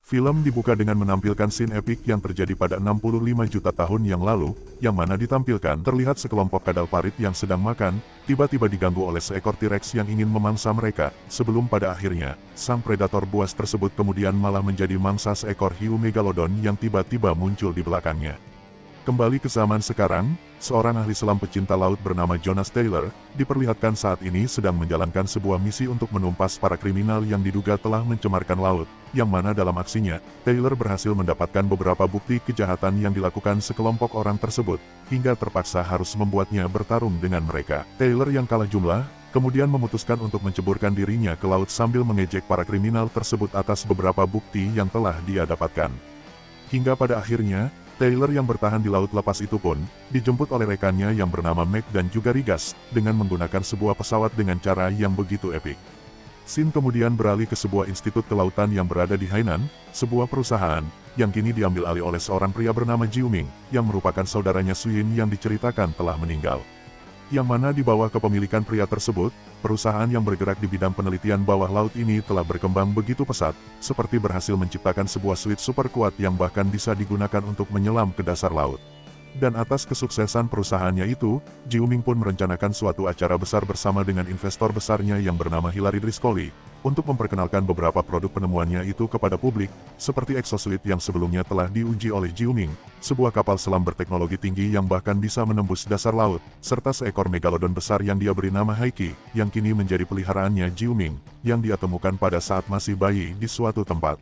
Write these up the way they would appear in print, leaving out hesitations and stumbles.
Film dibuka dengan menampilkan scene epik yang terjadi pada 65 juta tahun yang lalu, yang mana ditampilkan terlihat sekelompok kadal parit yang sedang makan, tiba-tiba diganggu oleh seekor T-Rex yang ingin memangsa mereka, sebelum pada akhirnya, sang predator buas tersebut kemudian malah menjadi mangsa seekor hiu megalodon yang tiba-tiba muncul di belakangnya. Kembali ke zaman sekarang, seorang ahli selam pecinta laut bernama Jonas Taylor, diperlihatkan saat ini sedang menjalankan sebuah misi untuk menumpas para kriminal yang diduga telah mencemarkan laut, yang mana dalam aksinya, Taylor berhasil mendapatkan beberapa bukti kejahatan yang dilakukan sekelompok orang tersebut, hingga terpaksa harus membuatnya bertarung dengan mereka. Taylor yang kalah jumlah, kemudian memutuskan untuk menceburkan dirinya ke laut sambil mengejek para kriminal tersebut atas beberapa bukti yang telah dia dapatkan. Hingga pada akhirnya, Taylor yang bertahan di laut lepas itu pun, dijemput oleh rekannya yang bernama Meg dan juga Rigas, dengan menggunakan sebuah pesawat dengan cara yang begitu epik. Scene kemudian beralih ke sebuah institut kelautan yang berada di Hainan, sebuah perusahaan, yang kini diambil alih oleh seorang pria bernama Jiu Ming, yang merupakan saudaranya Suyin yang diceritakan telah meninggal. Yang mana di bawah kepemilikan pria tersebut, perusahaan yang bergerak di bidang penelitian bawah laut ini telah berkembang begitu pesat, seperti berhasil menciptakan sebuah suit super kuat yang bahkan bisa digunakan untuk menyelam ke dasar laut. Dan atas kesuksesan perusahaannya itu, Jiu Ming pun merencanakan suatu acara besar bersama dengan investor besarnya yang bernama Hilary Driscoll, untuk memperkenalkan beberapa produk penemuannya itu kepada publik, seperti exosuit yang sebelumnya telah diuji oleh Jiu Ming, sebuah kapal selam berteknologi tinggi yang bahkan bisa menembus dasar laut, serta seekor megalodon besar yang dia beri nama Haiki, yang kini menjadi peliharaannya Jiu Ming, yang dia temukan pada saat masih bayi di suatu tempat.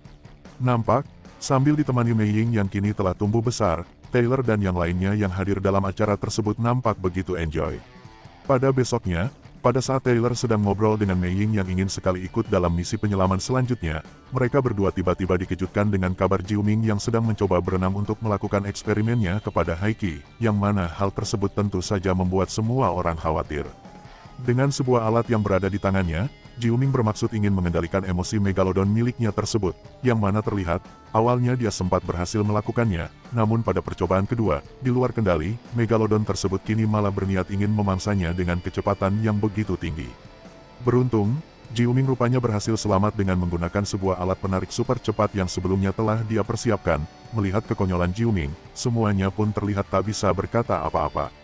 Nampak, sambil ditemani Mei Ying yang kini telah tumbuh besar, Taylor dan yang lainnya yang hadir dalam acara tersebut nampak begitu enjoy. Pada besoknya, pada saat Taylor sedang ngobrol dengan Mei Ying yang ingin sekali ikut dalam misi penyelaman selanjutnya, mereka berdua tiba-tiba dikejutkan dengan kabar Jiu Ming yang sedang mencoba berenang untuk melakukan eksperimennya kepada Haiki, yang mana hal tersebut tentu saja membuat semua orang khawatir. Dengan sebuah alat yang berada di tangannya, Jiu Ming bermaksud ingin mengendalikan emosi megalodon miliknya tersebut, yang mana terlihat, awalnya dia sempat berhasil melakukannya, namun pada percobaan kedua, di luar kendali, megalodon tersebut kini malah berniat ingin memangsanya dengan kecepatan yang begitu tinggi. Beruntung, Jiu Ming rupanya berhasil selamat dengan menggunakan sebuah alat penarik super cepat yang sebelumnya telah dia persiapkan. Melihat kekonyolan Jiu Ming, semuanya pun terlihat tak bisa berkata apa-apa.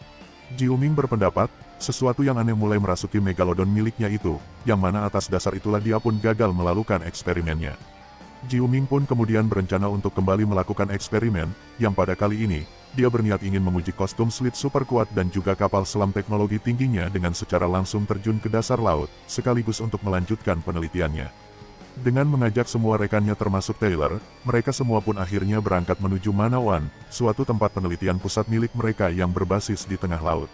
Jiu Ming berpendapat, sesuatu yang aneh mulai merasuki megalodon miliknya itu, yang mana atas dasar itulah dia pun gagal melakukan eksperimennya. Jiu Ming pun kemudian berencana untuk kembali melakukan eksperimen, yang pada kali ini, dia berniat ingin menguji kostum slit super kuat dan juga kapal selam teknologi tingginya dengan secara langsung terjun ke dasar laut, sekaligus untuk melanjutkan penelitiannya. Dengan mengajak semua rekannya termasuk Taylor, mereka semua pun akhirnya berangkat menuju Manawan, suatu tempat penelitian pusat milik mereka yang berbasis di tengah laut.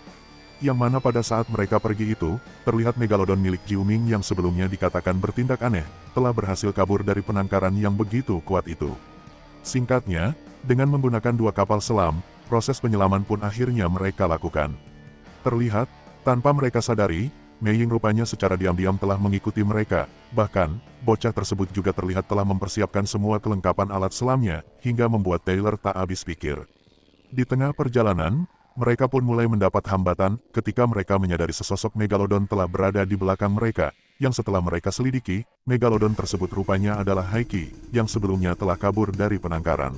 Yang mana pada saat mereka pergi itu, terlihat megalodon milik Jiu Ming yang sebelumnya dikatakan bertindak aneh, telah berhasil kabur dari penangkaran yang begitu kuat itu. Singkatnya, dengan menggunakan dua kapal selam, proses penyelaman pun akhirnya mereka lakukan. Terlihat, tanpa mereka sadari, Mei Ying rupanya secara diam-diam telah mengikuti mereka, bahkan, bocah tersebut juga terlihat telah mempersiapkan semua kelengkapan alat selamnya, hingga membuat Taylor tak habis pikir. Di tengah perjalanan, mereka pun mulai mendapat hambatan ketika mereka menyadari sesosok megalodon telah berada di belakang mereka, yang setelah mereka selidiki, megalodon tersebut rupanya adalah Haiki, yang sebelumnya telah kabur dari penangkaran.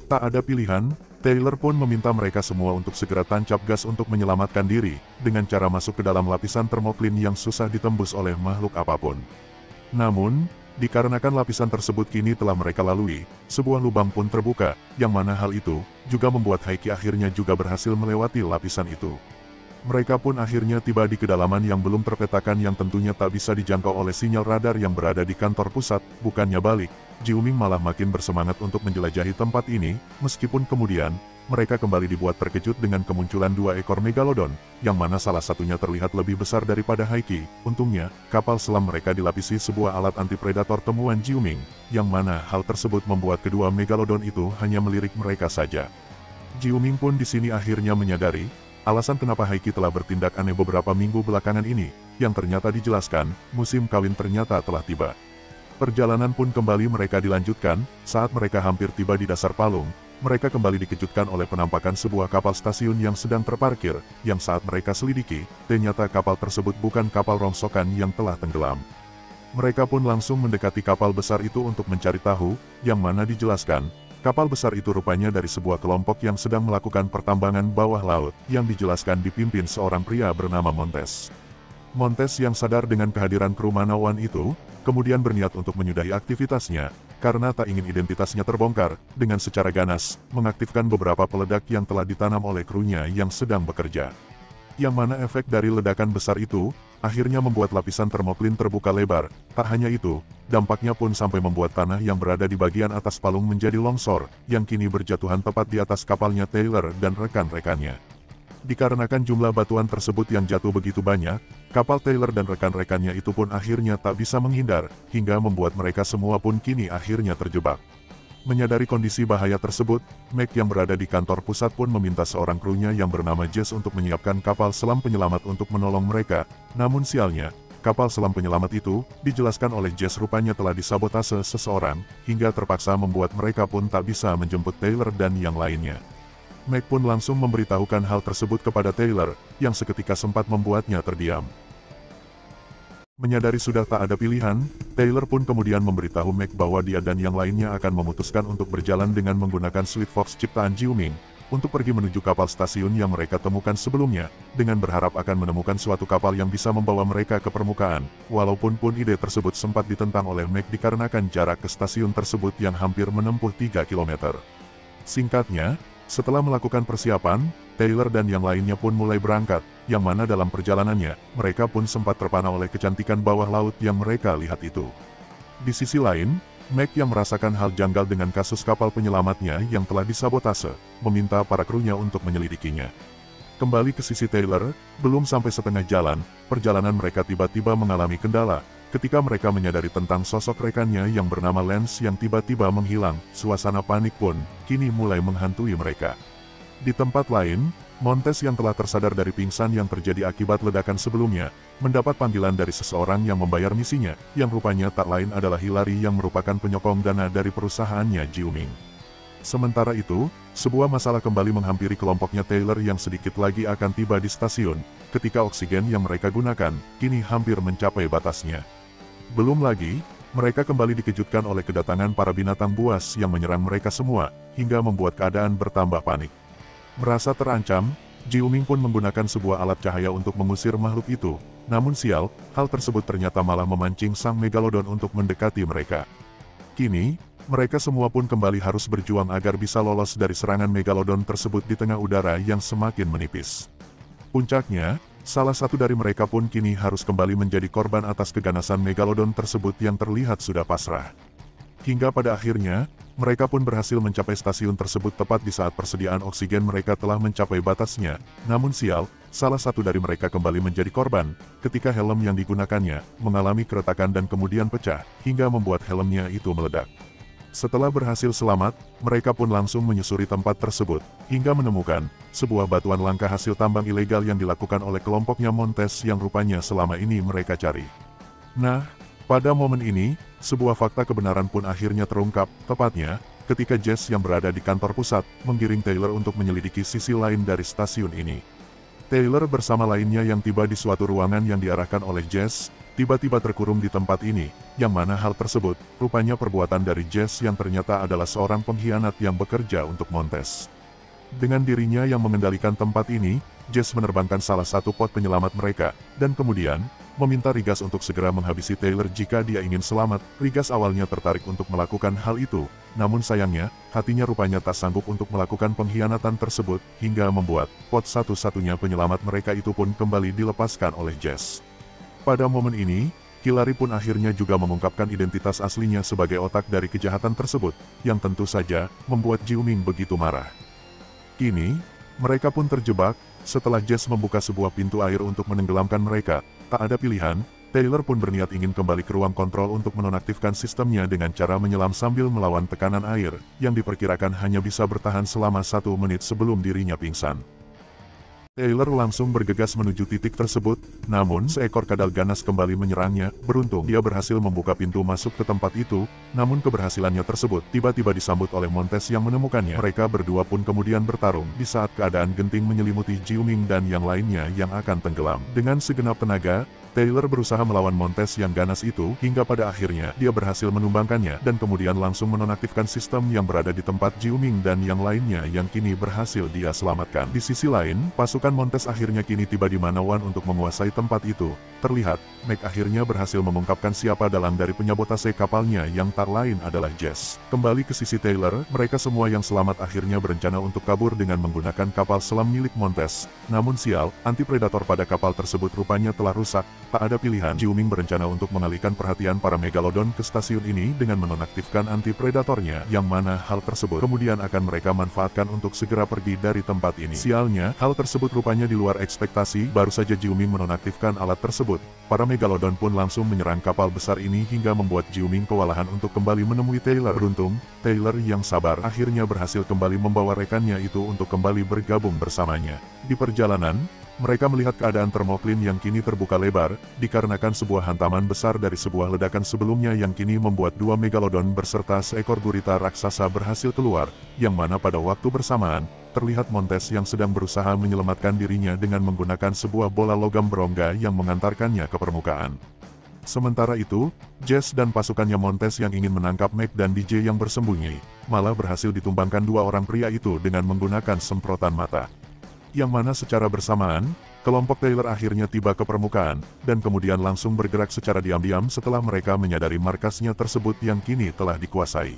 Tak ada pilihan, Taylor pun meminta mereka semua untuk segera tancap gas untuk menyelamatkan diri, dengan cara masuk ke dalam lapisan termoklin yang susah ditembus oleh makhluk apapun. Namun, dikarenakan lapisan tersebut kini telah mereka lalui, sebuah lubang pun terbuka, yang mana hal itu juga membuat Haiki akhirnya juga berhasil melewati lapisan itu. Mereka pun akhirnya tiba di kedalaman yang belum terpetakan yang tentunya tak bisa dijangkau oleh sinyal radar yang berada di kantor pusat. Bukannya balik, Jiu Ming malah makin bersemangat untuk menjelajahi tempat ini, meskipun kemudian, mereka kembali dibuat terkejut dengan kemunculan dua ekor megalodon, yang mana salah satunya terlihat lebih besar daripada Haiki. Untungnya, kapal selam mereka dilapisi sebuah alat anti-predator temuan Jiu Ming, yang mana hal tersebut membuat kedua megalodon itu hanya melirik mereka saja. Jiu Ming pun di sini akhirnya menyadari, alasan kenapa Haiki telah bertindak aneh beberapa minggu belakangan ini, yang ternyata dijelaskan, musim kawin ternyata telah tiba. Perjalanan pun kembali mereka dilanjutkan, saat mereka hampir tiba di dasar palung, mereka kembali dikejutkan oleh penampakan sebuah kapal stasiun yang sedang terparkir, yang saat mereka selidiki, ternyata kapal tersebut bukan kapal rongsokan yang telah tenggelam. Mereka pun langsung mendekati kapal besar itu untuk mencari tahu, yang mana dijelaskan, kapal besar itu rupanya dari sebuah kelompok yang sedang melakukan pertambangan bawah laut, yang dijelaskan dipimpin seorang pria bernama Montes. Montes yang sadar dengan kehadiran kru Manawan itu, kemudian berniat untuk menyudahi aktivitasnya, karena tak ingin identitasnya terbongkar, dengan secara ganas, mengaktifkan beberapa peledak yang telah ditanam oleh krunya yang sedang bekerja. Yang mana efek dari ledakan besar itu, akhirnya membuat lapisan termoklin terbuka lebar. Tak hanya itu, dampaknya pun sampai membuat tanah yang berada di bagian atas palung menjadi longsor, yang kini berjatuhan tepat di atas kapalnya Taylor dan rekan-rekannya. Dikarenakan jumlah batuan tersebut yang jatuh begitu banyak, kapal Taylor dan rekan-rekannya itu pun akhirnya tak bisa menghindar, hingga membuat mereka semua pun kini akhirnya terjebak. Menyadari kondisi bahaya tersebut, Meg yang berada di kantor pusat pun meminta seorang krunya yang bernama Jess untuk menyiapkan kapal selam penyelamat untuk menolong mereka. Namun sialnya, kapal selam penyelamat itu, dijelaskan oleh Jess rupanya telah disabotase seseorang, hingga terpaksa membuat mereka pun tak bisa menjemput Taylor dan yang lainnya. Meg pun langsung memberitahukan hal tersebut kepada Taylor, yang seketika sempat membuatnya terdiam. Menyadari sudah tak ada pilihan, Taylor pun kemudian memberitahu Meg bahwa dia dan yang lainnya akan memutuskan untuk berjalan dengan menggunakan Sweet Fox ciptaan Jiu Ming, untuk pergi menuju kapal stasiun yang mereka temukan sebelumnya, dengan berharap akan menemukan suatu kapal yang bisa membawa mereka ke permukaan, walaupun pun ide tersebut sempat ditentang oleh Meg dikarenakan jarak ke stasiun tersebut yang hampir menempuh 3 km. Singkatnya, setelah melakukan persiapan, Taylor dan yang lainnya pun mulai berangkat, yang mana dalam perjalanannya, mereka pun sempat terpana oleh kecantikan bawah laut yang mereka lihat itu. Di sisi lain, Meg yang merasakan hal janggal dengan kasus kapal penyelamatnya yang telah disabotase, meminta para krunya untuk menyelidikinya. Kembali ke sisi Taylor, belum sampai setengah jalan, perjalanan mereka tiba-tiba mengalami kendala. Ketika mereka menyadari tentang sosok rekannya yang bernama Lance yang tiba-tiba menghilang, suasana panik pun kini mulai menghantui mereka. Di tempat lain, Montes yang telah tersadar dari pingsan yang terjadi akibat ledakan sebelumnya, mendapat panggilan dari seseorang yang membayar misinya, yang rupanya tak lain adalah Hillary yang merupakan penyokong dana dari perusahaannya Jiu Ming. Sementara itu, sebuah masalah kembali menghampiri kelompoknya Taylor yang sedikit lagi akan tiba di stasiun, ketika oksigen yang mereka gunakan, kini hampir mencapai batasnya. Belum lagi, mereka kembali dikejutkan oleh kedatangan para binatang buas yang menyerang mereka semua, hingga membuat keadaan bertambah panik. Merasa terancam, Jiu Ming pun menggunakan sebuah alat cahaya untuk mengusir makhluk itu. Namun sial, hal tersebut ternyata malah memancing sang Megalodon untuk mendekati mereka. Kini, mereka semua pun kembali harus berjuang agar bisa lolos dari serangan Megalodon tersebut di tengah udara yang semakin menipis. Puncaknya, salah satu dari mereka pun kini harus kembali menjadi korban atas keganasan Megalodon tersebut yang terlihat sudah pasrah. Hingga pada akhirnya, mereka pun berhasil mencapai stasiun tersebut tepat di saat persediaan oksigen mereka telah mencapai batasnya. Namun sial, salah satu dari mereka kembali menjadi korban, ketika helm yang digunakannya mengalami keretakan dan kemudian pecah, hingga membuat helmnya itu meledak. Setelah berhasil selamat, mereka pun langsung menyusuri tempat tersebut, hingga menemukan sebuah batuan langka hasil tambang ilegal yang dilakukan oleh kelompoknya Montes yang rupanya selama ini mereka cari. Nah, pada momen ini, sebuah fakta kebenaran pun akhirnya terungkap, tepatnya, ketika Jess yang berada di kantor pusat, menggiring Taylor untuk menyelidiki sisi lain dari stasiun ini. Taylor bersama lainnya yang tiba di suatu ruangan yang diarahkan oleh Jess, tiba-tiba terkurung di tempat ini, yang mana hal tersebut, rupanya perbuatan dari Jess yang ternyata adalah seorang pengkhianat yang bekerja untuk Montes. Dengan dirinya yang mengendalikan tempat ini, Jess menerbangkan salah satu pot penyelamat mereka, dan kemudian, meminta Rigas untuk segera menghabisi Taylor jika dia ingin selamat. Rigas awalnya tertarik untuk melakukan hal itu, namun sayangnya, hatinya rupanya tak sanggup untuk melakukan pengkhianatan tersebut, hingga membuat pot satu-satunya penyelamat mereka itu pun kembali dilepaskan oleh Jess. Pada momen ini, Hillary pun akhirnya juga mengungkapkan identitas aslinya sebagai otak dari kejahatan tersebut, yang tentu saja membuat Jiu Ming begitu marah. Kini, mereka pun terjebak, setelah Jess membuka sebuah pintu air untuk menenggelamkan mereka. Tak ada pilihan, Taylor pun berniat ingin kembali ke ruang kontrol untuk menonaktifkan sistemnya dengan cara menyelam sambil melawan tekanan air, yang diperkirakan hanya bisa bertahan selama 1 menit sebelum dirinya pingsan. Taylor langsung bergegas menuju titik tersebut, namun seekor kadal ganas kembali menyerangnya. Beruntung dia berhasil membuka pintu masuk ke tempat itu, namun keberhasilannya tersebut tiba-tiba disambut oleh Montes yang menemukannya. Mereka berdua pun kemudian bertarung di saat keadaan genting menyelimuti Jiu Ming dan yang lainnya yang akan tenggelam. Dengan segenap tenaga, Taylor berusaha melawan Montes yang ganas itu, hingga pada akhirnya dia berhasil menumbangkannya dan kemudian langsung menonaktifkan sistem yang berada di tempat Jiuming dan yang lainnya yang kini berhasil dia selamatkan. Di sisi lain, pasukan Montes akhirnya kini tiba di Manawan untuk menguasai tempat itu. Terlihat, Meg akhirnya berhasil mengungkapkan siapa dalang dari penyabotase kapalnya yang tak lain adalah Jess. Kembali ke sisi Taylor, mereka semua yang selamat akhirnya berencana untuk kabur dengan menggunakan kapal selam milik Montes. Namun sial, anti-predator pada kapal tersebut rupanya telah rusak. Tak ada pilihan, Jiuming berencana untuk mengalihkan perhatian para megalodon ke stasiun ini dengan menonaktifkan anti-predatornya, yang mana hal tersebut kemudian akan mereka manfaatkan untuk segera pergi dari tempat ini. Sialnya, hal tersebut rupanya di luar ekspektasi. Baru saja Jiuming menonaktifkan alat tersebut, para megalodon pun langsung menyerang kapal besar ini hingga membuat Jiuming kewalahan untuk kembali menemui Taylor. Beruntung, Taylor yang sabar akhirnya berhasil kembali membawa rekannya itu untuk kembali bergabung bersamanya. Di perjalanan, mereka melihat keadaan termoklin yang kini terbuka lebar, dikarenakan sebuah hantaman besar dari sebuah ledakan sebelumnya yang kini membuat dua megalodon beserta seekor gurita raksasa berhasil keluar, yang mana pada waktu bersamaan, terlihat Montes yang sedang berusaha menyelamatkan dirinya dengan menggunakan sebuah bola logam berongga yang mengantarkannya ke permukaan. Sementara itu, Jess dan pasukannya Montes yang ingin menangkap Meg dan DJ yang bersembunyi, malah berhasil ditumbangkan dua orang pria itu dengan menggunakan semprotan mata. Yang mana secara bersamaan, kelompok Taylor akhirnya tiba ke permukaan, dan kemudian langsung bergerak secara diam-diam setelah mereka menyadari markasnya tersebut yang kini telah dikuasai.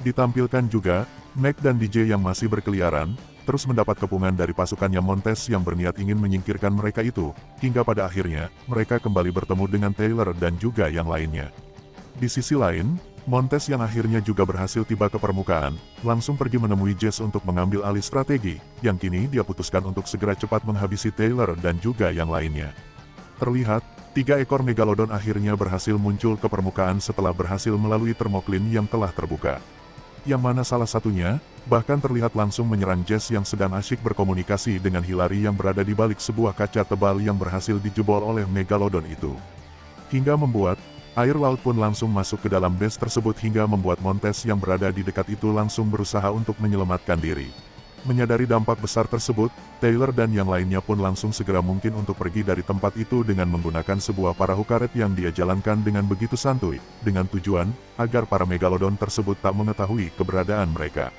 Ditampilkan juga, Meg dan DJ yang masih berkeliaran, terus mendapat kepungan dari pasukannya Montes yang berniat ingin menyingkirkan mereka itu, hingga pada akhirnya, mereka kembali bertemu dengan Taylor dan juga yang lainnya. Di sisi lain, Montes yang akhirnya juga berhasil tiba ke permukaan, langsung pergi menemui Jess untuk mengambil alih strategi, yang kini dia putuskan untuk segera cepat menghabisi Taylor dan juga yang lainnya. Terlihat, 3 ekor megalodon akhirnya berhasil muncul ke permukaan setelah berhasil melalui termoklin yang telah terbuka. Yang mana salah satunya, bahkan terlihat langsung menyerang Jess yang sedang asyik berkomunikasi dengan Hillary yang berada di balik sebuah kaca tebal yang berhasil dijebol oleh megalodon itu. Hingga membuat air laut pun langsung masuk ke dalam base tersebut hingga membuat Montes yang berada di dekat itu langsung berusaha untuk menyelamatkan diri. Menyadari dampak besar tersebut, Taylor dan yang lainnya pun langsung segera mungkin untuk pergi dari tempat itu dengan menggunakan sebuah perahu karet yang dia jalankan dengan begitu santuy, dengan tujuan agar para megalodon tersebut tak mengetahui keberadaan mereka.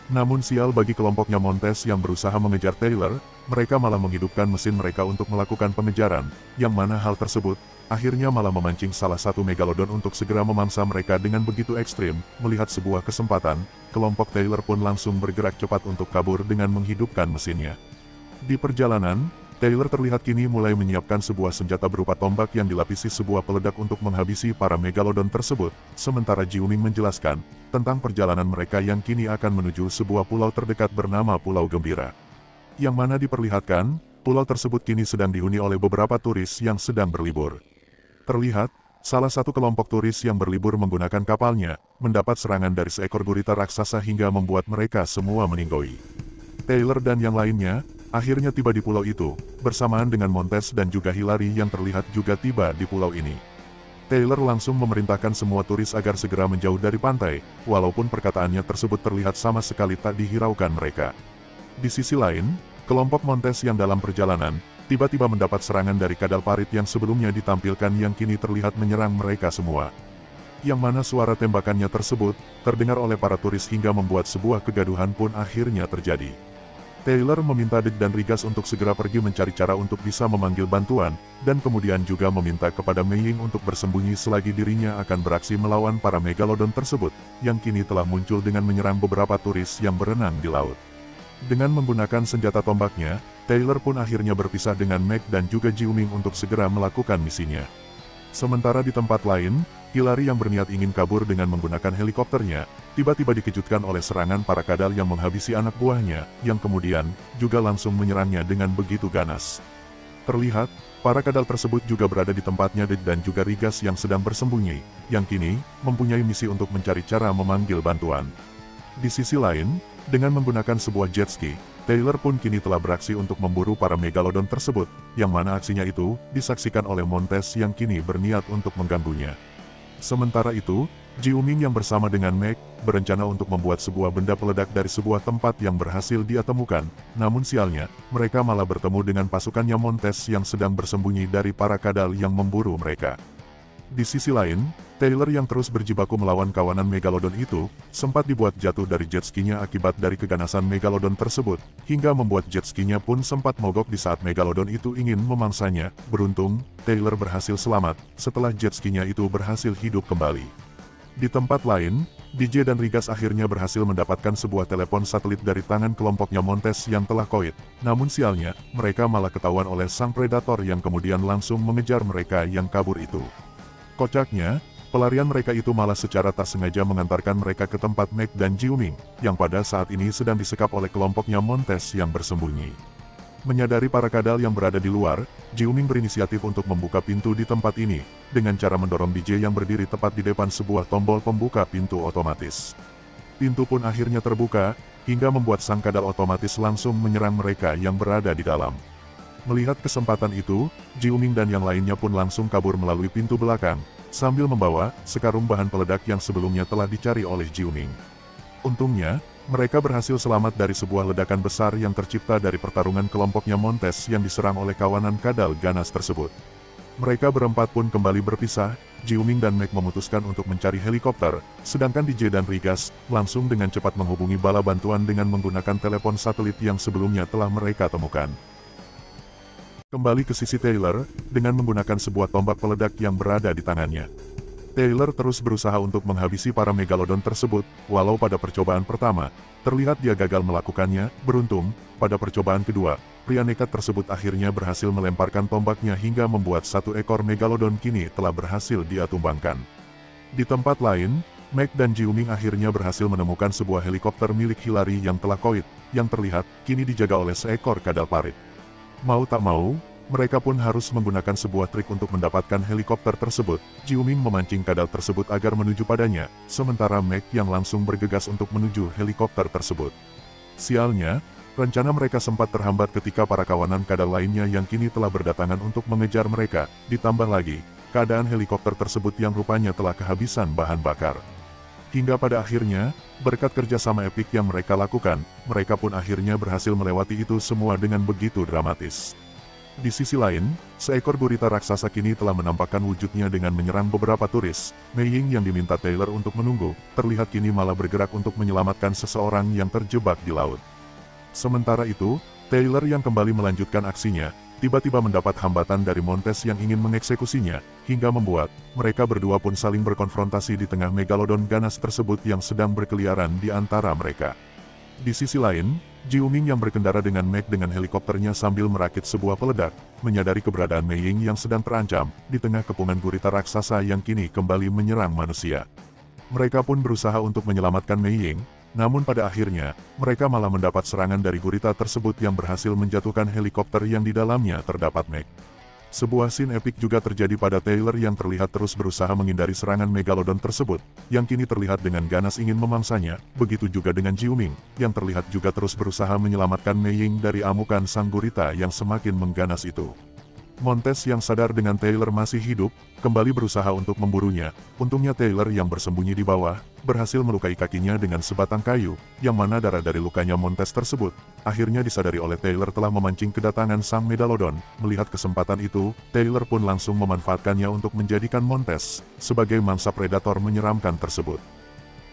Namun sial bagi kelompoknya Montes yang berusaha mengejar Taylor, mereka malah menghidupkan mesin mereka untuk melakukan pengejaran, yang mana hal tersebut akhirnya malah memancing salah satu megalodon untuk segera memangsa mereka dengan begitu ekstrim. Melihat sebuah kesempatan, kelompok Taylor pun langsung bergerak cepat untuk kabur dengan menghidupkan mesinnya. Di perjalanan, Taylor terlihat kini mulai menyiapkan sebuah senjata berupa tombak yang dilapisi sebuah peledak untuk menghabisi para megalodon tersebut, sementara Jiuming menjelaskan tentang perjalanan mereka yang kini akan menuju sebuah pulau terdekat bernama Pulau Gembira. Yang mana diperlihatkan, pulau tersebut kini sedang dihuni oleh beberapa turis yang sedang berlibur. Terlihat, salah satu kelompok turis yang berlibur menggunakan kapalnya, mendapat serangan dari seekor gurita raksasa hingga membuat mereka semua meninggoy. Taylor dan yang lainnya, akhirnya tiba di pulau itu, bersamaan dengan Montes dan juga Hillary yang terlihat juga tiba di pulau ini. Taylor langsung memerintahkan semua turis agar segera menjauh dari pantai, walaupun perkataannya tersebut terlihat sama sekali tak dihiraukan mereka. Di sisi lain, kelompok Montes yang dalam perjalanan, tiba-tiba mendapat serangan dari kadal parit yang sebelumnya ditampilkan yang kini terlihat menyerang mereka semua. Yang mana suara tembakannya tersebut, terdengar oleh para turis hingga membuat sebuah kegaduhan pun akhirnya terjadi. Taylor meminta Dek dan Rigas untuk segera pergi mencari cara untuk bisa memanggil bantuan, dan kemudian juga meminta kepada Mei Ying untuk bersembunyi selagi dirinya akan beraksi melawan para megalodon tersebut, yang kini telah muncul dengan menyerang beberapa turis yang berenang di laut. Dengan menggunakan senjata tombaknya, Taylor pun akhirnya berpisah dengan Meg dan juga Jiuming untuk segera melakukan misinya. Sementara di tempat lain, Hillary yang berniat ingin kabur dengan menggunakan helikopternya, tiba-tiba dikejutkan oleh serangan para kadal yang menghabisi anak buahnya, yang kemudian juga langsung menyerangnya dengan begitu ganas. Terlihat, para kadal tersebut juga berada di tempatnya Dek dan juga Rigas yang sedang bersembunyi, yang kini mempunyai misi untuk mencari cara memanggil bantuan. Di sisi lain, dengan menggunakan sebuah jet ski, Taylor pun kini telah beraksi untuk memburu para megalodon tersebut, yang mana aksinya itu disaksikan oleh Montes yang kini berniat untuk mengganggunya. Sementara itu, Ji Uming yang bersama dengan Meg, berencana untuk membuat sebuah benda peledak dari sebuah tempat yang berhasil dia temukan, namun sialnya, mereka malah bertemu dengan pasukannya Montes yang sedang bersembunyi dari para kadal yang memburu mereka. Di sisi lain, Taylor yang terus berjibaku melawan kawanan Megalodon itu, sempat dibuat jatuh dari jet ski-nya akibat dari keganasan Megalodon tersebut, hingga membuat jet ski-nya pun sempat mogok di saat Megalodon itu ingin memangsanya. Beruntung, Taylor berhasil selamat, setelah jet ski-nya itu berhasil hidup kembali. Di tempat lain, DJ dan Rigas akhirnya berhasil mendapatkan sebuah telepon satelit dari tangan kelompoknya Montes yang telah koit. Namun sialnya, mereka malah ketahuan oleh sang predator yang kemudian langsung mengejar mereka yang kabur itu. Kocaknya, pelarian mereka itu malah secara tak sengaja mengantarkan mereka ke tempat Meg dan Ji Uming, yang pada saat ini sedang disekap oleh kelompoknya Montes yang bersembunyi. Menyadari para kadal yang berada di luar, Ji Uming berinisiatif untuk membuka pintu di tempat ini, dengan cara mendorong DJ yang berdiri tepat di depan sebuah tombol pembuka pintu otomatis. Pintu pun akhirnya terbuka, hingga membuat sang kadal otomatis langsung menyerang mereka yang berada di dalam. Melihat kesempatan itu, Ji Uming dan yang lainnya pun langsung kabur melalui pintu belakang, sambil membawa sekarung bahan peledak yang sebelumnya telah dicari oleh Ji Uming. Untungnya, mereka berhasil selamat dari sebuah ledakan besar yang tercipta dari pertarungan kelompoknya Montes yang diserang oleh kawanan kadal ganas tersebut. Mereka berempat pun kembali berpisah, Ji Uming dan Meg memutuskan untuk mencari helikopter, sedangkan DJ dan Rigas langsung dengan cepat menghubungi bala bantuan dengan menggunakan telepon satelit yang sebelumnya telah mereka temukan. Kembali ke sisi Taylor, dengan menggunakan sebuah tombak peledak yang berada di tangannya. Taylor terus berusaha untuk menghabisi para Megalodon tersebut, walau pada percobaan pertama, terlihat dia gagal melakukannya. Beruntung, pada percobaan kedua, pria nekat tersebut akhirnya berhasil melemparkan tombaknya hingga membuat satu ekor Megalodon kini telah berhasil dia tumbangkan. Di tempat lain, Meg dan Ji Uming akhirnya berhasil menemukan sebuah helikopter milik Hillary yang telah koit, yang terlihat kini dijaga oleh seekor kadal parit. Mau tak mau, mereka pun harus menggunakan sebuah trik untuk mendapatkan helikopter tersebut. Ji Uming memancing kadal tersebut agar menuju padanya, sementara Meg yang langsung bergegas untuk menuju helikopter tersebut. Sialnya, rencana mereka sempat terhambat ketika para kawanan kadal lainnya yang kini telah berdatangan untuk mengejar mereka, ditambah lagi, keadaan helikopter tersebut yang rupanya telah kehabisan bahan bakar. Hingga pada akhirnya, berkat kerjasama epik yang mereka lakukan, mereka pun akhirnya berhasil melewati itu semua dengan begitu dramatis. Di sisi lain, seekor gurita raksasa kini telah menampakkan wujudnya dengan menyerang beberapa turis. Mei Ying yang diminta Taylor untuk menunggu, terlihat kini malah bergerak untuk menyelamatkan seseorang yang terjebak di laut. Sementara itu, Taylor yang kembali melanjutkan aksinya, tiba-tiba mendapat hambatan dari Montes yang ingin mengeksekusinya, hingga membuat mereka berdua pun saling berkonfrontasi di tengah Megalodon ganas tersebut yang sedang berkeliaran di antara mereka. Di sisi lain, Ji Uming yang berkendara dengan Meg dengan helikopternya sambil merakit sebuah peledak, menyadari keberadaan Mei Ying yang sedang terancam, di tengah kepungan gurita raksasa yang kini kembali menyerang manusia. Mereka pun berusaha untuk menyelamatkan Mei Ying, namun pada akhirnya, mereka malah mendapat serangan dari gurita tersebut yang berhasil menjatuhkan helikopter yang di dalamnya terdapat Meg. Sebuah scene epik juga terjadi pada Taylor yang terlihat terus berusaha menghindari serangan Megalodon tersebut, yang kini terlihat dengan ganas ingin memangsanya. Begitu juga dengan Ji Uming, yang terlihat juga terus berusaha menyelamatkan Mei Ying dari amukan sang gurita yang semakin mengganas itu. Montes yang sadar dengan Taylor masih hidup, kembali berusaha untuk memburunya. Untungnya Taylor yang bersembunyi di bawah, berhasil melukai kakinya dengan sebatang kayu, yang mana darah dari lukanya Montes tersebut, akhirnya disadari oleh Taylor telah memancing kedatangan sang Megalodon. Melihat kesempatan itu, Taylor pun langsung memanfaatkannya untuk menjadikan Montes sebagai mangsa predator menyeramkan tersebut.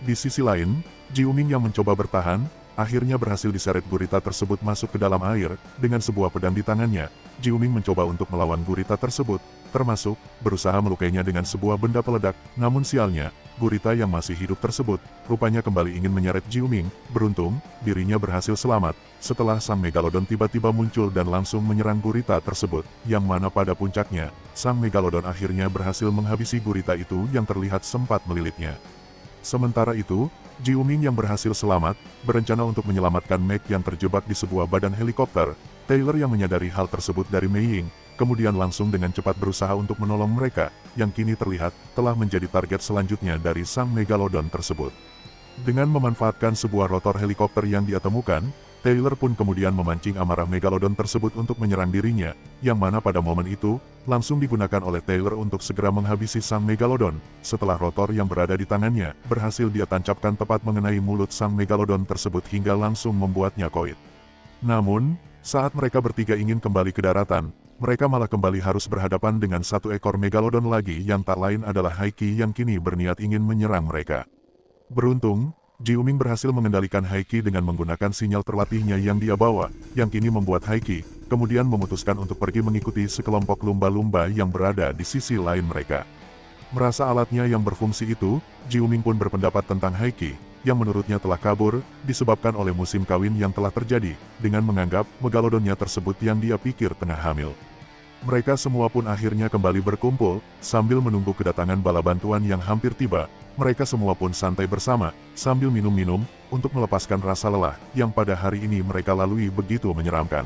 Di sisi lain, Ji Uming yang mencoba bertahan, akhirnya berhasil diseret gurita tersebut masuk ke dalam air, dengan sebuah pedang di tangannya. Ji Uming mencoba untuk melawan gurita tersebut, termasuk berusaha melukainya dengan sebuah benda peledak. Namun sialnya, gurita yang masih hidup tersebut, rupanya kembali ingin menyeret Ji Uming. Beruntung, dirinya berhasil selamat, setelah sang Megalodon tiba-tiba muncul dan langsung menyerang gurita tersebut, yang mana pada puncaknya, sang Megalodon akhirnya berhasil menghabisi gurita itu yang terlihat sempat melilitnya. Sementara itu, Ji Uming yang berhasil selamat, berencana untuk menyelamatkan Meg yang terjebak di sebuah badan helikopter. Taylor yang menyadari hal tersebut dari Mei Ying, kemudian langsung dengan cepat berusaha untuk menolong mereka, yang kini terlihat telah menjadi target selanjutnya dari sang Megalodon tersebut. Dengan memanfaatkan sebuah rotor helikopter yang dia temukan, Taylor pun kemudian memancing amarah Megalodon tersebut untuk menyerang dirinya, yang mana pada momen itu, langsung digunakan oleh Taylor untuk segera menghabisi sang Megalodon. Setelah rotor yang berada di tangannya, berhasil dia tancapkan tepat mengenai mulut sang Megalodon tersebut hingga langsung membuatnya koit. Namun, saat mereka bertiga ingin kembali ke daratan, mereka malah kembali harus berhadapan dengan satu ekor Megalodon lagi yang tak lain adalah Haiki yang kini berniat ingin menyerang mereka. Beruntung, Ji Uming berhasil mengendalikan Haiki dengan menggunakan sinyal terlatihnya yang dia bawa, yang kini membuat Haiki kemudian memutuskan untuk pergi mengikuti sekelompok lumba-lumba yang berada di sisi lain mereka. Merasa alatnya yang berfungsi itu, Ji Uming pun berpendapat tentang Haiki, yang menurutnya telah kabur, disebabkan oleh musim kawin yang telah terjadi, dengan menganggap Megalodonnya tersebut yang dia pikir tengah hamil. Mereka semua pun akhirnya kembali berkumpul, sambil menunggu kedatangan bala bantuan yang hampir tiba. Mereka semua pun santai bersama, sambil minum-minum, untuk melepaskan rasa lelah, yang pada hari ini mereka lalui begitu menyeramkan.